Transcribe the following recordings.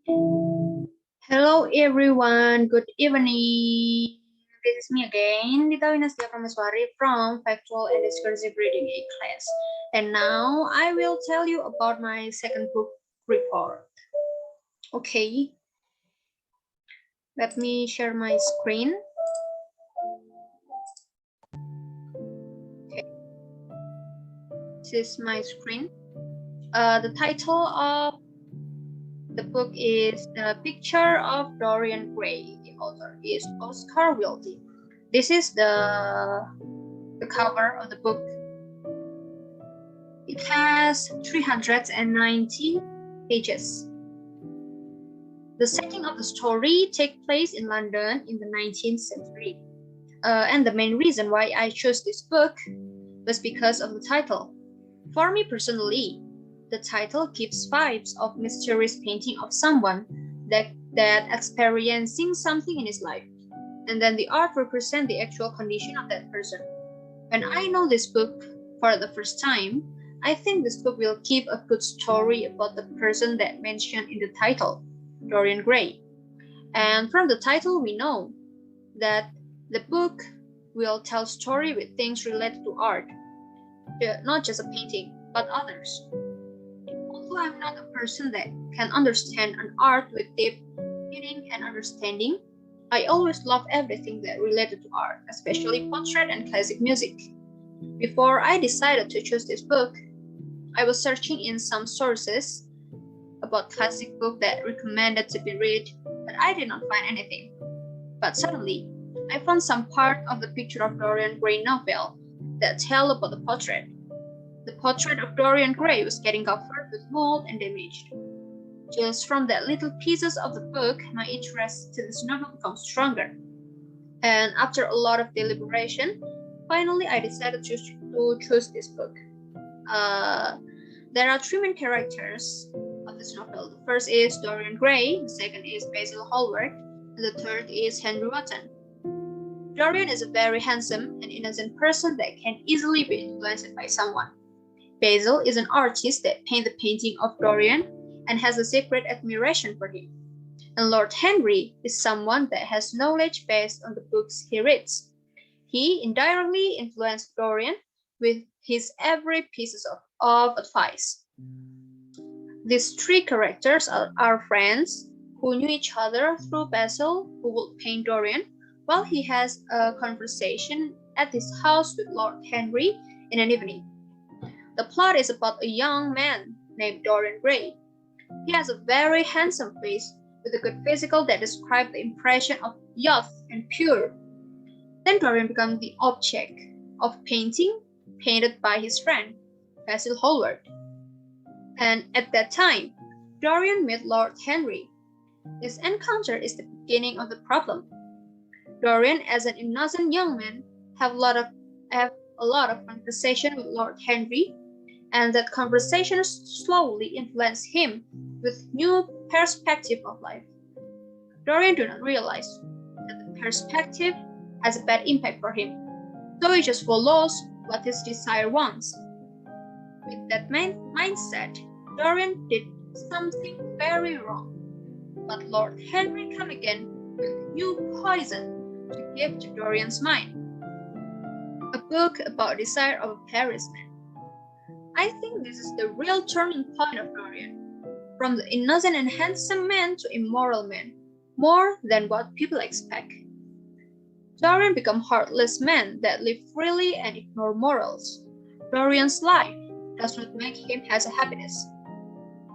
Hello everyone, good evening. This is me again, Dita Winastiya from Factual and Discursive Reading A class. And now I will tell you about my second book report. Okay, let me share my screen. Okay, this is my screen. The title of the book is The Picture of Dorian Gray. The author is Oscar Wilde. This is the cover of the book. It has 319 pages. The setting of the story takes place in London in the 19th century. And the main reason why I chose this book was because of the title. For me personally, the title gives vibes of mysterious painting of someone that experiencing something in his life, and then the art represents the actual condition of that person. When I know this book for the first time, I think this book will give a good story about the person that mentioned in the title, Dorian Gray. And from the title, we know that the book will tell story with things related to art, not just a painting, but others. Although I'm not a person that can understand an art with deep meaning and understanding, I always love everything that related to art, especially portrait and classic music. Before I decided to choose this book, I was searching in some sources about classic book that recommended to be read, but I did not find anything. But suddenly, I found some part of the Picture of Dorian Gray novel that tell about the portrait. The portrait of Dorian Gray was getting covered with mold and damaged. Just from that little pieces of the book, my interest to this novel becomes stronger. And after a lot of deliberation, finally I decided to choose this book. There are three main characters of this novel. The first is Dorian Gray, the second is Basil Hallward, and the third is Henry Wotton. Dorian is a very handsome and innocent person that can easily be influenced by someone. Basil is an artist that paints the painting of Dorian and has a secret admiration for him. And Lord Henry is someone that has knowledge based on the books he reads. He indirectly influenced Dorian with his every piece of advice. These three characters are friends who knew each other through Basil, who would paint Dorian, while he has a conversation at his house with Lord Henry in an evening. The plot is about a young man named Dorian Gray. He has a very handsome face with a good physical that describes the impression of youth and pure. Then Dorian becomes the object of painting painted by his friend, Basil Hallward. And at that time, Dorian met Lord Henry. This encounter is the beginning of the problem. Dorian, as an innocent young man, have a lot of conversation with Lord Henry, and that conversation slowly influenced him with new perspective of life. Dorian do not realize that the perspective has a bad impact for him, so he just follows what his desire wants. With that mindset, Dorian did something very wrong. But Lord Henry come again with new poison to give to Dorian's mind. A book about desire of a Paris man. I think this is the real turning point of Dorian. From the innocent and handsome man to immoral man, more than what people expect. Dorian become heartless man that live freely and ignore morals. Dorian's life does not make him has a happiness.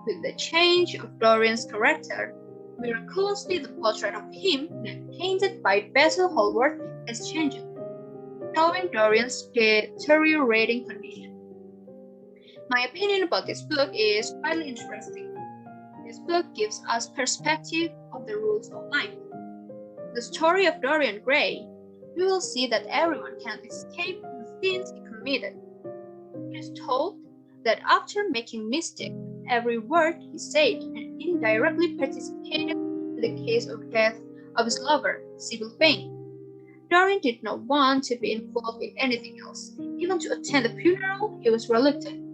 With the change of Dorian's character, miraculously the portrait of him that painted by Basil Hallward has changed, showing Dorian's deteriorating condition. My opinion about this book is highly interesting. This book gives us perspective of the rules of life. The story of Dorian Gray, we will see that everyone cannot escape the sins he committed. It is told that after making mistake, every word he said and indirectly participated in the case of death of his lover, Sybil Vane. Dorian did not want to be involved in anything else. Even to attend the funeral, he was reluctant.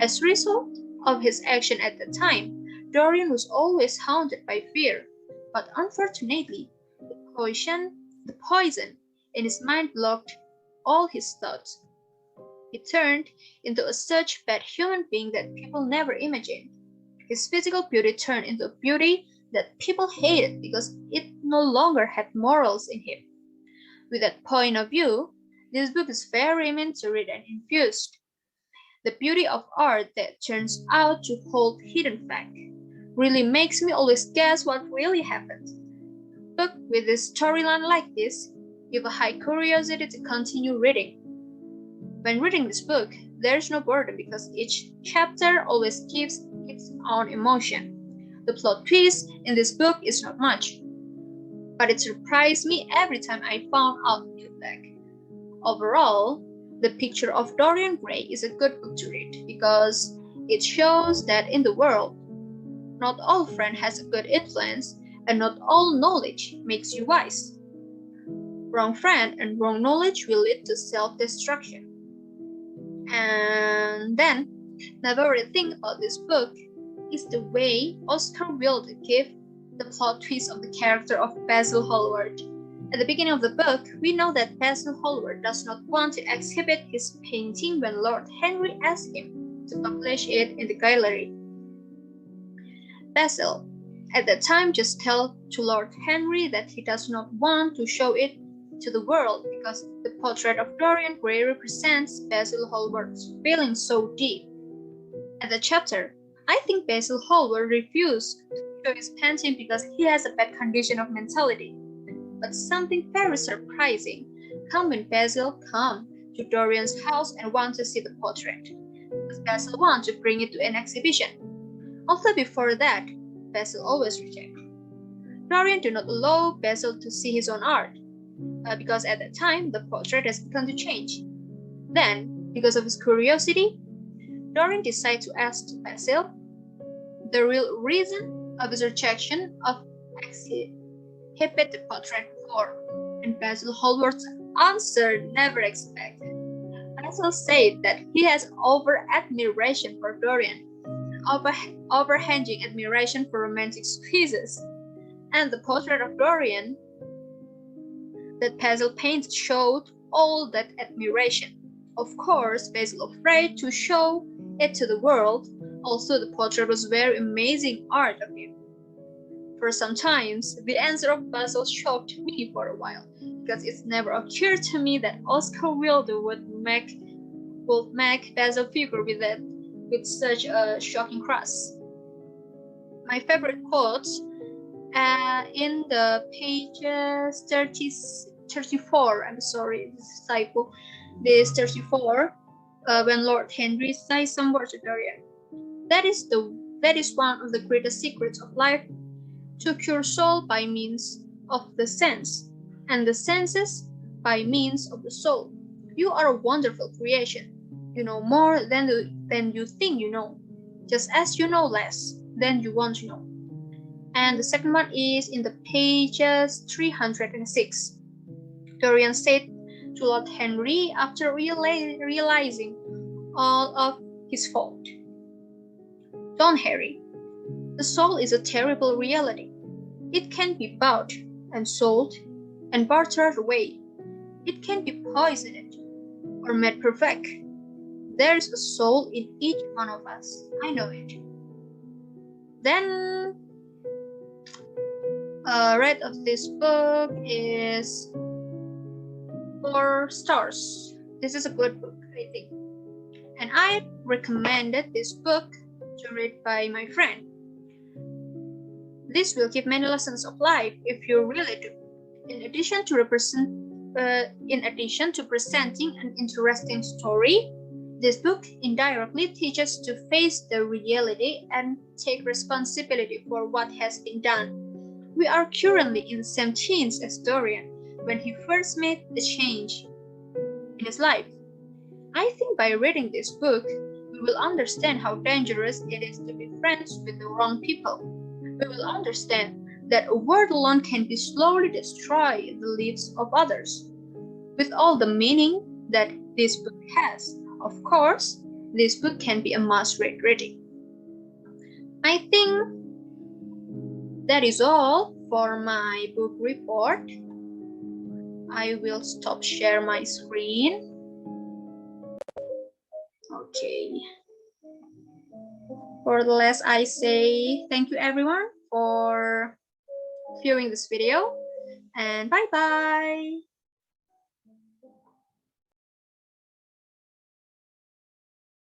As a result of his action at the time, Dorian was always haunted by fear, but unfortunately, the poison in his mind blocked all his thoughts. He turned into a such bad human being that people never imagined. His physical beauty turned into a beauty that people hated because it no longer had morals in him. With that point of view, this book is very meant to read and infused. The beauty of art that turns out to hold hidden fact really makes me always guess what really happened. Book with a storyline like this give a high curiosity to continue reading. When reading this book, there's no boredom because each chapter always gives its own emotion. The plot twist in this book is not much, but it surprised me every time I found out new fact. Overall, The Picture of Dorian Gray is a good book to read because it shows that in the world, not all friend has a good influence and not all knowledge makes you wise. Wrong friend and wrong knowledge will lead to self-destruction. And then, my favorite thing about this book is the way Oscar Wilde gave the plot twist of the character of Basil Hallward. At the beginning of the book, we know that Basil Hallward does not want to exhibit his painting when Lord Henry asks him to publish it in the gallery. Basil, at that time, just tells to Lord Henry that he does not want to show it to the world because the portrait of Dorian Gray represents Basil Hallward's feelings so deep. At the chapter, I think Basil Hallward refused to show his painting because he has a bad condition of mentality. But something very surprising comes when Basil comes to Dorian's house and wants to see the portrait, because Basil wants to bring it to an exhibition. Although before that, Basil always rejects. Dorian did not allow Basil to see his own art, because at that time the portrait has begun to change. Then, because of his curiosity, Dorian decided to ask Basil the real reason of his rejection of exhibit the portrait for, and Basil Hallward's answer never expected. Basil said that he has over-admiration for Dorian, overhanging admiration for romantic squeezes, and the portrait of Dorian that Basil painted showed all that admiration. Of course, Basil afraid to show it to the world. Also, the portrait was very amazing art of him. For some times, the answer of Basil shocked me for a while, because it never occurred to me that Oscar Wilde would make Basil figure with such a shocking cross. My favorite quote in the pages 34, I'm sorry, this is typo, this 34, when Lord Henry says some words to Dorian. That is one of the greatest secrets of life, to cure soul by means of the sense, and the senses by means of the soul. You are a wonderful creation. You know more than you think you know, just as you know less than you want to know. And the second one is in the pages 306. Dorian said to Lord Henry after realizing all of his fault. Don't, Harry. The soul is a terrible reality. It can be bought and sold and bartered away. It can be poisoned or made perfect. There is a soul in each one of us. I know it. Then, rate of this book is 4 stars. This is a good book, I think. And I recommended this book to read by my friend. This will give many lessons of life if you really do. In addition to presenting an interesting story, this book indirectly teaches to face the reality and take responsibility for what has been done. We are currently in the same teens as Dorian when he first made the change in his life. I think by reading this book, we will understand how dangerous it is to be friends with the wrong people. We will understand that a word alone can be slowly destroy the lives of others. With all the meaning that this book has, of course, this book can be a must-read reading. I think That is all for my book report. I will stop share my screen. Okay. For the last, I say thank you everyone for viewing this video, and bye-bye.